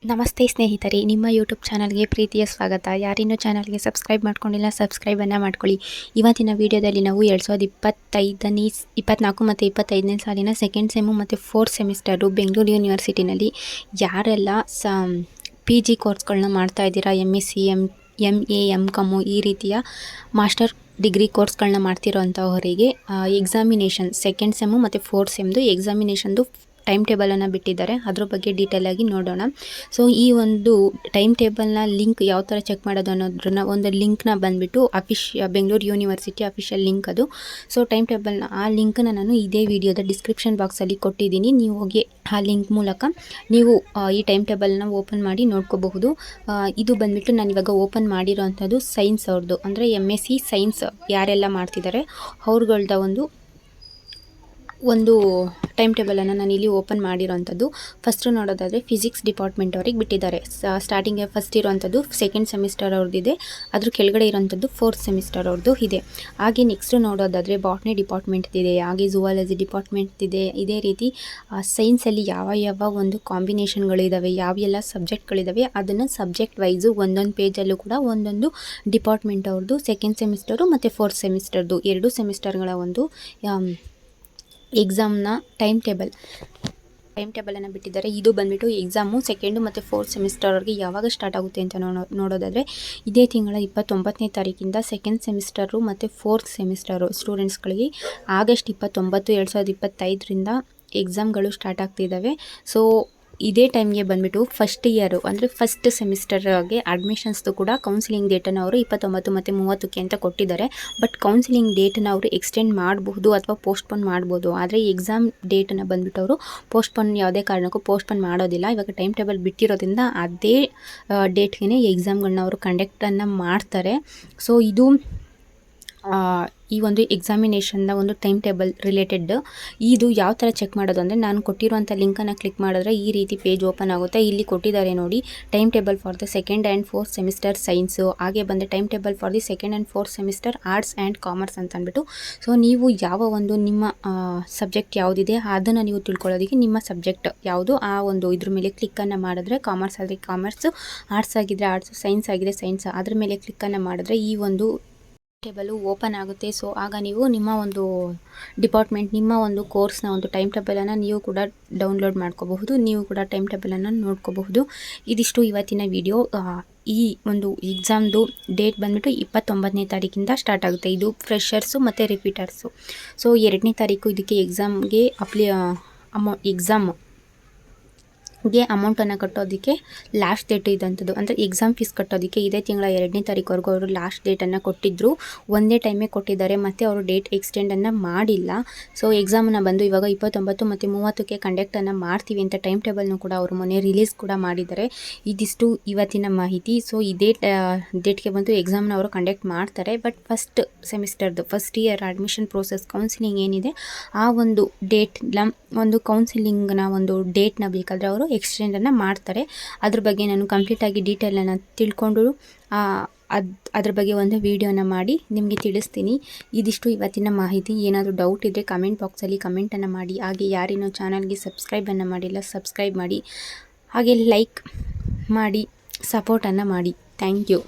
ನಮಸ್ತೆ ಸ್ನೇಹಿತರೆ, ನಿಮ್ಮ ಯೂಟ್ಯೂಬ್ ಚಾನಲ್ಗೆ ಪ್ರೀತಿಯ ಸ್ವಾಗತ. ಯಾರಿನ್ನೂ ಚಾನಲ್ಗೆ ಸಬ್ಸ್ಕ್ರೈಬ್ ಮಾಡ್ಕೊಂಡಿಲ್ಲ, ಸಬ್ಸ್ಕ್ರೈಬನ್ನು ಮಾಡ್ಕೊಳ್ಳಿ. ಇವತ್ತಿನ ವಿಡಿಯೋದಲ್ಲಿ ನಾವು 2024 ಮತ್ತು 25ನೇ ಸಾಲಿನ ಸೆಕೆಂಡ್ ಸೆಮ್ಮು ಮತ್ತು ಫೋರ್ತ್ ಸೆಮಿಸ್ಟರು ಬೆಂಗಳೂರು ಯೂನಿವರ್ಸಿಟಿನಲ್ಲಿ ಯಾರೆಲ್ಲ PG ಕೋರ್ಸ್ಗಳನ್ನ ಮಾಡ್ತಾ ಇದ್ದೀರಾ, MSc, MA, MCom ಈ ರೀತಿಯ ಮಾಸ್ಟರ್ ಡಿಗ್ರಿ ಕೋರ್ಸ್ಗಳನ್ನ ಮಾಡ್ತಿರೋ ಅಂಥವರಿಗೆ ಎಕ್ಸಾಮಿನೇಷನ್ ಸೆಕೆಂಡ್ ಸೆಮ್ಮು ಮತ್ತು ಫೋರ್ತ್ ಸೆಮ್ದು ಎಕ್ಸಾಮಿನೇಷನ್ದು ಟೈಮ್ ಟೇಬಲನ್ನು ಬಿಟ್ಟಿದ್ದಾರೆ. ಅದ್ರ ಬಗ್ಗೆ ಡೀಟೇಲಾಗಿ ನೋಡೋಣ. ಸೊ ಈ ಒಂದು ಟೈಮ್ ಟೇಬಲ್ನ ಲಿಂಕ್ ಯಾವ ಥರ ಚೆಕ್ ಮಾಡೋದು ಅನ್ನೋದ್ರನ್ನ ಒಂದು ಲಿಂಕ್ನ ಬಂದುಬಿಟ್ಟು ಬೆಂಗಳೂರು ಯೂನಿವರ್ಸಿಟಿ ಅಫಿಷಿಯಲ್ ಲಿಂಕ್ ಅದು. ಸೊ ಟೈಮ್ ಟೇಬಲ್ನ ಆ ಲಿಂಕನ್ನು ನಾನು ಇದೇ ವಿಡಿಯೋದ ಡಿಸ್ಕ್ರಿಪ್ಷನ್ ಬಾಕ್ಸಲ್ಲಿ ಕೊಟ್ಟಿದ್ದೀನಿ. ನೀವು ಹೋಗಿ ಆ ಲಿಂಕ್ ಮೂಲಕ ನೀವು ಈ ಟೈಮ್ ಟೇಬಲ್ನ ಓಪನ್ ಮಾಡಿ ನೋಡ್ಕೋಬಹುದು. ಇದು ಬಂದುಬಿಟ್ಟು ನಾನು ಇವಾಗ ಓಪನ್ ಮಾಡಿರೋ ಅಂಥದ್ದು ಸೈನ್ಸ್ ಅವ್ರದ್ದು, ಅಂದರೆ MSc ಸೈನ್ಸ್ ಯಾರೆಲ್ಲ ಮಾಡ್ತಿದ್ದಾರೆ ಅವ್ರಗಳ್ದ ಒಂದು ಟೈಮ್ ಟೇಬಲನ್ನು ನಾನು ಇಲ್ಲಿ ಓಪನ್ ಮಾಡಿರೋವಂಥದ್ದು. ಫಸ್ಟು ನೋಡೋದಾದರೆ ಫಿಸಿಕ್ಸ್ ಡಿಪಾರ್ಟ್ಮೆಂಟ್ ಅವ್ರಿಗೆ ಬಿಟ್ಟಿದ್ದಾರೆ. ಸ್ಟಾರ್ಟಿಂಗ್ ಫಸ್ಟ್ ಇರೋವಂಥದ್ದು ಸೆಕೆಂಡ್ ಸೆಮಿಸ್ಟರ್ ಅವ್ರದ್ದಿದೆ, ಅದ್ರ ಕೆಳಗಡೆ ಇರೋವಂಥದ್ದು ಫೋರ್ತ್ ಸೆಮಿಸ್ಟರ್ ಅವ್ರದ್ದು ಇದೆ. ಹಾಗೆ ನೆಕ್ಸ್ಟು ನೋಡೋದಾದರೆ ಬಾಟ್ನಿ ಡಿಪಾರ್ಟ್ಮೆಂಟ್ ಇದೆ, ಹಾಗೆ ಝುವಾಲಜಿ ಡಿಪಾರ್ಟ್ಮೆಂಟ್ ಇದೆ. ಇದೇ ರೀತಿ ಸೈನ್ಸಲ್ಲಿ ಯಾವ ಒಂದು ಕಾಂಬಿನೇಷನ್ಗಳಿದ್ದಾವೆ, ಯಾವೆಲ್ಲ ಸಬ್ಜೆಕ್ಟ್ಗಳಿದ್ದಾವೆ ಅದನ್ನು ಸಬ್ಜೆಕ್ಟ್ ವೈಸು ಒಂದೊಂದು ಪೇಜಲ್ಲೂ ಕೂಡ ಒಂದೊಂದು ಡಿಪಾರ್ಟ್ಮೆಂಟ್ ಅವ್ರದ್ದು ಸೆಕೆಂಡ್ ಸೆಮಿಸ್ಟರು ಮತ್ತು ಫೋರ್ತ್ ಸೆಮಿಸ್ಟರ್ದು 2 ಸೆಮಿಸ್ಟರ್ಗಳ ಒಂದು ಎಕ್ಸಾಮ್ನ ಟೈಮ್ ಟೇಬಲನ್ನು ಬಿಟ್ಟಿದ್ದಾರೆ. ಇದು ಬಂದುಬಿಟ್ಟು ಎಕ್ಸಾಮು ಸೆಕೆಂಡು ಮತ್ತು ಫೋರ್ತ್ ಸೆಮಿಸ್ಟರ್ವರೆಗೆ ಯಾವಾಗ ಸ್ಟಾರ್ಟ್ ಆಗುತ್ತೆ ಅಂತ ನೋಡೋದಾದರೆ ಇದೇ ತಿಂಗಳ 29ನೇ ತಾರೀಕಿಂದ ಸೆಕೆಂಡ್ ಸೆಮಿಸ್ಟರು ಮತ್ತು ಫೋರ್ತ್ ಸೆಮಿಸ್ಟರು ಸ್ಟೂಡೆಂಟ್ಸ್ಗಳಿಗೆ ಆಗಸ್ಟ್ 29, 2025ರಿಂದ ಎಕ್ಸಾಮ್ಗಳು ಸ್ಟಾರ್ಟ್ ಆಗ್ತಿದ್ದಾವೆ. ಸೊ ಇದೇ ಟೈಮ್ಗೆ ಬಂದುಬಿಟ್ಟು ಫಸ್ಟ್ ಇಯರು ಅಂದರೆ ಫಸ್ಟ್ ಸೆಮಿಸ್ಟರ್ಗೆ ಅಡ್ಮಿಷನ್ಸ್ದು ಕೂಡ ಕೌನ್ಸಿಲಿಂಗ್ ಡೇಟನ್ನು ಅವರು 29 ಮತ್ತು 30ಕ್ಕೆ ಅಂತ ಕೊಟ್ಟಿದ್ದಾರೆ. ಬಟ್ ಕೌನ್ಸಿಲಿಂಗ್ ಡೇಟನ್ನು ಅವರು ಎಕ್ಸ್ಟೆಂಡ್ ಮಾಡಬಹುದು ಅಥವಾ ಪೋಸ್ಟ್ಪೋನ್ ಮಾಡ್ಬೋದು. ಆದರೆ ಎಕ್ಸಾಮ್ ಡೇಟನ್ನು ಬಂದುಬಿಟ್ಟು ಅವರು ಪೋಸ್ಟ್ಪೋನ್ ಯಾವುದೇ ಕಾರಣಕ್ಕೂ ಪೋಸ್ಟ್ಪೋನ್ ಮಾಡೋದಿಲ್ಲ. ಇವಾಗ ಟೈಮ್ ಟೇಬಲ್ ಬಿಟ್ಟಿರೋದ್ರಿಂದ ಅದೇ ಡೇಟ್ಗೆ ಎಕ್ಸಾಮ್ಗಳನ್ನ ಅವರು ಕಂಡಕ್ಟನ್ನು ಮಾಡ್ತಾರೆ. ಸೊ ಇದು ಈ ಒಂದು ಎಕ್ಸಾಮಿನೇಷನ್ನ ಒಂದು ಟೈಮ್ ಟೇಬಲ್ ರಿಲೇಟೆಡ್. ಇದು ಯಾವ ಥರ ಚೆಕ್ ಮಾಡೋದು ಅಂದರೆ ನಾನು ಕೊಟ್ಟಿರುವಂಥ ಲಿಂಕನ್ನು ಕ್ಲಿಕ್ ಮಾಡಿದ್ರೆ ಈ ರೀತಿ ಪೇಜ್ ಓಪನ್ ಆಗುತ್ತೆ. ಇಲ್ಲಿ ಕೊಟ್ಟಿದ್ದಾರೆ ನೋಡಿ, time table for the second and fourth semester science, ಹಾಗೆ ಬಂದು time table for the second and fourth semester arts and commerce ಅಂತ ಅಂದ್ಬಿಟ್ಟು. ಸೊ ನೀವು ಯಾವ ಒಂದು ನಿಮ್ಮ ಸಬ್ಜೆಕ್ಟ್ ಯಾವುದಿದೆ ಅದನ್ನು ನೀವು ತಿಳ್ಕೊಳ್ಳೋದಕ್ಕೆ ನಿಮ್ಮ ಸಬ್ಜೆಕ್ಟ್ ಯಾವುದು ಆ ಒಂದು ಇದ್ರ ಮೇಲೆ ಕ್ಲಿಕ್ಕನ್ನು ಮಾಡಿದ್ರೆ, ಕಾಮರ್ಸ್ ಆದರೆ ಕಾಮರ್ಸು, ಆರ್ಟ್ಸ್ ಆಗಿದ್ದರೆ ಆರ್ಟ್ಸು, ಸೈನ್ಸ್ ಆಗಿದೆ ಸೈನ್ಸ್, ಅದ್ರ ಮೇಲೆ ಕ್ಲಿಕ್ಕನ್ನು ಮಾಡಿದ್ರೆ ಈ ಒಂದು ಟೇಬಲು ಓಪನ್ ಆಗುತ್ತೆ. ಸೊ ಆಗ ನೀವು ನಿಮ್ಮ ಒಂದು ಡಿಪಾರ್ಟ್ಮೆಂಟ್, ನಿಮ್ಮ ಒಂದು ಕೋರ್ಸ್ನ ಒಂದು ಟೈಮ್ ಟೇಬಲನ್ನು ನೀವು ಕೂಡ ಡೌನ್ಲೋಡ್ ಮಾಡ್ಕೋಬಹುದು, ನೀವು ಕೂಡ ಟೈಮ್ ಟೇಬಲನ್ನು ನೋಡ್ಕೋಬಹುದು. ಇದಿಷ್ಟು ಇವತ್ತಿನ ವಿಡಿಯೋ. ಈ ಒಂದು ಎಕ್ಸಾಮ್ದು ಡೇಟ್ ಬಂದುಬಿಟ್ಟು 29ನೇ ತಾರೀಕಿಂದ ಸ್ಟಾರ್ಟ್ ಆಗುತ್ತೆ. ಇದು ಫ್ರೆಷರ್ಸು ಮತ್ತು ರಿಪೀಟರ್ಸು. ಸೊ 2ನೇ ತಾರೀಕು ಇದಕ್ಕೆ ಎಕ್ಸಾಮ್ಗೆ ಎಕ್ಸಾಮ್ಗೆ ಅಮೌಂಟನ್ನು ಕಟ್ಟೋದಕ್ಕೆ ಲಾಸ್ಟ್ ಡೇಟ್ ಇದ್ದಂಥದ್ದು, ಅಂದರೆ ಎಕ್ಸಾಮ್ ಫೀಸ್ ಕಟ್ಟೋದಕ್ಕೆ ಇದೇ ತಿಂಗಳ 2ನೇ ತಾರೀಕುವರೆಗೂ ಅವರು ಲಾಸ್ಟ್ ಡೇಟನ್ನು ಕೊಟ್ಟಿದ್ದರು. ಒಂದೇ ಟೈಮೇ ಕೊಟ್ಟಿದ್ದಾರೆ ಮತ್ತು ಅವರು ಡೇಟ್ ಎಕ್ಸ್ಟೆಂಡನ್ನು ಮಾಡಿಲ್ಲ. ಸೊ ಎಕ್ಸಾಮನ್ನು ಬಂದು ಇವಾಗ 29 ಮತ್ತು 30ಕ್ಕೆ ಕಂಡಕ್ಟನ್ನು ಮಾಡ್ತೀವಿ ಅಂತ ಟೈಮ್ ಟೇಬಲ್ನು ಕೂಡ ಅವರು ಮೊನ್ನೆ ರಿಲೀಸ್ ಕೂಡ ಮಾಡಿದ್ದಾರೆ. ಇದಿಷ್ಟು ಇವತ್ತಿನ ಮಾಹಿತಿ. ಸೊ ಇದೇ ಡೇಟ್ಗೆ ಬಂದು ಎಕ್ಸಾಮ್ನ ಅವರು ಕಂಡಕ್ಟ್ ಮಾಡ್ತಾರೆ. ಬಟ್ ಫಸ್ಟ್ ಸೆಮಿಸ್ಟರ್ದು first year admission process counselling ಏನಿದೆ ಆ ಒಂದು ಡೇಟ್ನ ಒಂದು ಕೌನ್ಸಿಲಿಂಗ್ನ ಒಂದು ಡೇಟ್ನ ಬೇಕಾದರೆ ಅವರು ಎಕ್ಸ್ಟೆಂಡನ್ನು ಮಾಡ್ತಾರೆ. ಅದ್ರ ಬಗ್ಗೆ ನಾನು ಕಂಪ್ಲೀಟಾಗಿ ಡೀಟೇಲನ್ನು ತಿಳ್ಕೊಂಡು ಅದ್ರ ಬಗ್ಗೆ ಒಂದು ವಿಡಿಯೋನ ಮಾಡಿ ನಿಮಗೆ ತಿಳಿಸ್ತೀನಿ. ಇದಿಷ್ಟು ಇವತ್ತಿನ ಮಾಹಿತಿ. ಏನಾದರೂ ಡೌಟ್ ಇದ್ದರೆ ಕಮೆಂಟ್ ಬಾಕ್ಸಲ್ಲಿ ಕಮೆಂಟನ್ನು ಮಾಡಿ. ಹಾಗೆ ಯಾರಿನ್ನೂ ಚಾನಲ್ಗೆ ಸಬ್ಸ್ಕ್ರೈಬನ್ನು ಮಾಡಿಲ್ಲ ಸಬ್ಸ್ಕ್ರೈಬ್ ಮಾಡಿ, ಹಾಗೆ ಲೈಕ್ ಮಾಡಿ, ಸಪೋರ್ಟನ್ನು ಮಾಡಿ. Thank you.